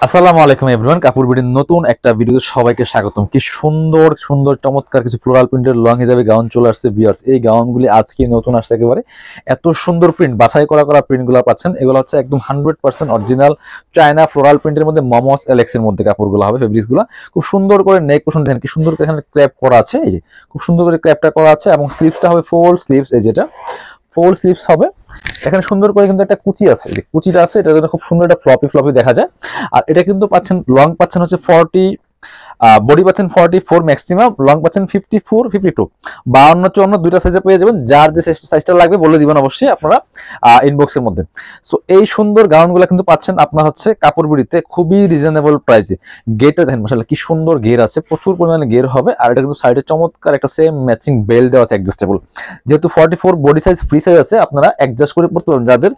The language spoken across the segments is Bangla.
আসসালামু আলাইকুম এভরিওয়ান, কাপুর বিডির নতুন একটা ভিডিওতে সবাইকে স্বাগতম। কি সুন্দর সুন্দর চমৎকার কিছু ফ্লোরাল প্রিন্টের লং হিজাবে গাউন চলে আসছে ভিউয়ার্স। এই গাউনগুলি আজকে নতুন আসছে একেবারে। এত সুন্দর প্রিন্ট, বাছাই করা করা প্রিন্টগুলো পাচ্ছেন। এগুলো হচ্ছে একদম 100% অরিজিনাল চায়না ফ্লোরাল প্রিন্টের মধ্যে মমস এলেক্সের মধ্যে কাপড়গুলো হবে, ফেব্রিক্সগুলো খুব সুন্দর করে নেক পোর্শন দেখেন কি সুন্দর করে এখানে ক্র্যাপ করা আছে। এই যে খুব সুন্দর করে ক্র্যাপটা করা আছে এবং স্লিভসটা হবে ফুল স্লিভস। এই যেটা ফুল স্লিভস হবে, এখানে সুন্দর করে কিন্তু একটা কুচি আছে, কুচিটা আছে, এটা খুব সুন্দর একটা ফ্লপি ফ্লপি দেখা যায়। আর এটা কিন্তু পাচ্ছেন লং পাচ্ছেন হচ্ছে 40, বডি পাচ্ছেন 44, ম্যাক্সিমাম লং পাচ্ছেন 54, 52, 52, 54 দুইটা সাইজে পেয়ে যাবেন। যার যে সাইজটা লাগবে বলে দিবেন অবশ্যই আপনারা ইনবক্সের মধ্যে। সো এই সুন্দর গাউনগুলো কিন্তু পাচ্ছেন আপনার হচ্ছে কাপড় বিড়িতে খুবই রিজনেবল প্রাইসে। গেটটা দেখেন মাশাআল্লাহ কি সুন্দর গের আছে, প্রচুর পরিমাণে গের হবে। আর এটা কিন্তু সাইডে চমৎকার একটা সেম ম্যাচিং বেল্ট দেওয়া আছে অ্যাডজাস্টেবল। যেহেতু 44 বডি সাইজ ফ্রি সাইজ আছে, আপনারা অ্যাডজাস্ট করে পড়তে পারবেন। যাদের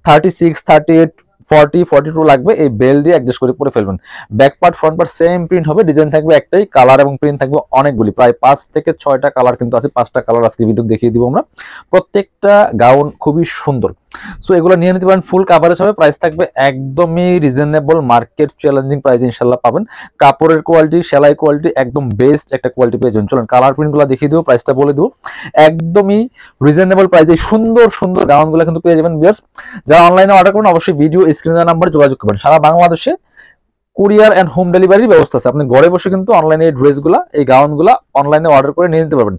36, 38, 40, 42 লাগবে, এই বেল দিয়ে অ্যাডজাস্ট করে পরে ফেলবেন। Back part front part same print হবে, ডিজাইন থাকবে একটাই, কালার এবং প্রিন্ট থাকবে অনেকগুলি, প্রায় 5 থেকে 6টা কালার কিন্তু আছে। 5টা কালার আজকে ভিডিও দেখিয়ে দিব আমরা। প্রত্যেকটা গাউন খুবই সুন্দর। সো এগুলো নিয়ে নিতে পারেন, ফুল কাভারেজ হবে। প্রাইস থাকবে একদমই রিজনেবল, মার্কেট চ্যালেঞ্জিং প্রাইসে ইনশাল্লাহ পাবেন। কাপড়ের কোয়ালিটি, সেলাই কোয়ালিটি একদম বেস্ট একটা কোয়ালিটি পেয়ে যাবেন। চলুন কালার প্রিন্টগুলো দেখিয়ে দিব, প্রাইসটা বলে দিব। একদমই রিজনেবল প্রাইসে সুন্দর সুন্দর গাউনগুলো কিন্তু পেয়ে যাবেন ভিউয়ার্স। যারা অনলাইনে অর্ডার করবেন অবশ্যই ভিডিও স্ক্রিনের নাম্বারে যোগাযোগ করবেন। সারা বাংলাদেশে কুরিয়ার এন্ড হোম ডেলিভারির ব্যবস্থা আছে। আপনি ঘরে বসে কিন্তু অনলাইনে এই ড্রেসগুলা, এই গাউনগুলা অনলাইনে অর্ডার করে নিয়ে নিতে পারবেন।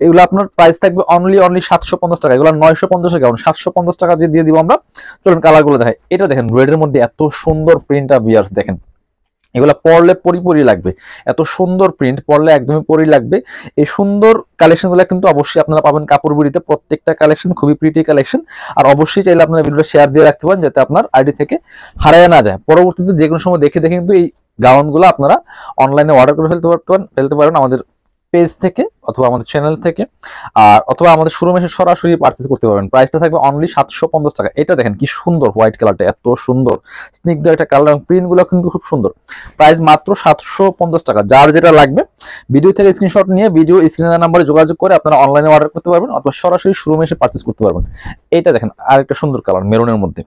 এগুলো আপনার প্রাইস থাকবে অনলি 750 টাকা। এগুলো 950 গাউন 750 টাকা দিয়ে দিব আমরা। চলুন কালারগুলো দেখাই। এটা দেখেন রেডের মধ্যে এত সুন্দর প্রিন্টটা ভিউয়ার্স, দেখেন এগুলো পরলে পরি লাগবে। এত সুন্দর প্রিন্ট পরলে একদমই পরি লাগবে। এই সুন্দর কালেকশনগুলো কিন্তু অবশ্যই আপনারা পাবেন কাপড় বিড়িতে। প্রত্যেকটা কালেকশন খুবই প্রিটি কালেকশন। আর অবশ্যই চাইলে আপনারা ভিডিওটা শেয়ার দিয়ে রাখতে পারেন, যাতে আপনার আইডি থেকে হারায় না যায়। পরবর্তীতে যে কোনো সময় দেখে দেখে কিন্তু এই গাউনগুলো আপনারা অনলাইনে অর্ডার করে ফেলতে পারেন আমাদের পেজ থেকে অথবা আমাদের চ্যানেল থেকে, আর অথবা আমাদের শোরুমে এসে সরাসরি পারচেজ করতে পারবেন। প্রাইসটা থাকবে অনলি 750 টাকা। এটা দেখেন কি সুন্দর হোয়াইট কালারটা, এত সুন্দর স্নিগ্ধ একটা কালার এবং প্রিন্টগুলো কিন্তু খুব সুন্দর। প্রাইস মাত্র 750 টাকা। যার যেটা লাগবে ভিডিও থেকে স্ক্রিনশট নিয়ে ভিডিও স্ক্রিনের নাম্বারে যোগাযোগ করে আপনারা অনলাইনে অর্ডার করতে পারবেন অথবা সরাসরি শোরুমে এসে পারচেজ করতে পারবেন। এইটা দেখেন আরেকটা সুন্দর কালার, মেরুনের মধ্যে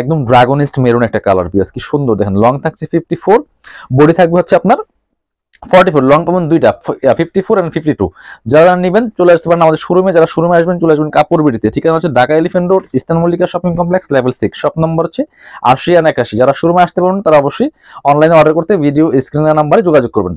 একদম ড্রাগনিস্ট মেরুন একটা কালার বিয়াস, কি সুন্দর দেখেন। লং থাকছে 54, বডি থাকবে হচ্ছে আপনার 44, লং পাবেন দুইটা 54 এন্ড 52। যারা নেবেন চলে আসতে পারেন আমাদের শোরুমে। যারা শোরুমে আসবেন চলে আসবেন কাপড় বিড়িতে। ঠিকানা হচ্ছে Dhaka elephant road, eastern Mallika shopping complex, level 6, shop number হচ্ছে 80 and 81। যারা শোরুমে আসতে পারবেন তারা অবশ্যই অনলাইনে অর্ডার করতে ভিডিও স্ক্রিনের নাম্বারে যোগাযোগ করবেন।